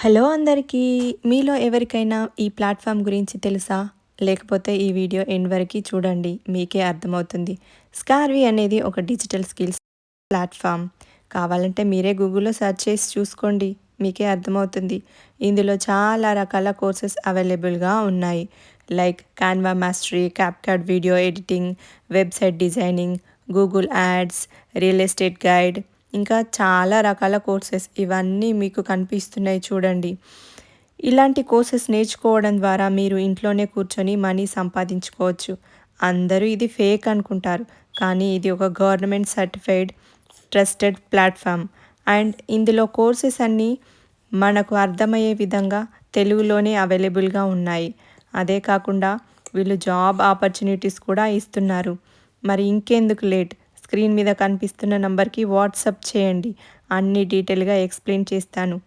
Hello అందరికీ! మీలో ఎవరికైనా ఈ ప్లాట్‌ఫార్మ్ గురించి తెలుసా? లేకపోతే ఈ వీడియో ఎండ్ వరకి చూడండి. మీకే అర్థమవుతుంది. స్కార్వీ అనేది ఒక డిజిటల్ స్కిల్స్ ప్లాట్‌ఫార్మ్. కావాలంటే మీరే గూగుల్‌లో సెర్చ్ చేసి చూసుకోండి. మీకే అర్థమవుతుంది. ఇందులో చాలా రకాల కోర్సెస్ అవైలబుల్‌గా ఉన్నాయి. Like Canva mastery, CapCut video editing, website designing, Google ads, real estate guide ఇంకా చాలా రకాల కోర్సెస్ ఇవన్నీ మీకు కనిపిస్తున్నాయి చూడండి. ఇలాంటి కోర్సెస్ నేర్చుకోవడం ద్వారా మీరు ఇంట్లోనే కూర్చొని మనీ సంపాదించుకోవచ్చు. అందరూ ఇది ఫేక్ అనుకుంటారు. కానీ ఇది ఒక government certified trusted platform. And ఇందులో కోర్సెస్ అన్నీ మనకు అర్థమయ్యే విధంగా తెలుగులోనే అవైలబుల్‌గా ఉన్నాయి. అదే కాకుండా వీళ్ళు జాబ్ ఆపర్చునిటీస్ కూడా ఇస్తున్నారు. మరి ఇంకెందుకు లేట్? స్క్రీన్ మీద కనిపిస్తున్న నంబర్‌కి వాట్సాప్ చేయండి. అన్ని డీటెయిల్‌గా ఎక్స్‌ప్లెయిన్ చేస్తాను.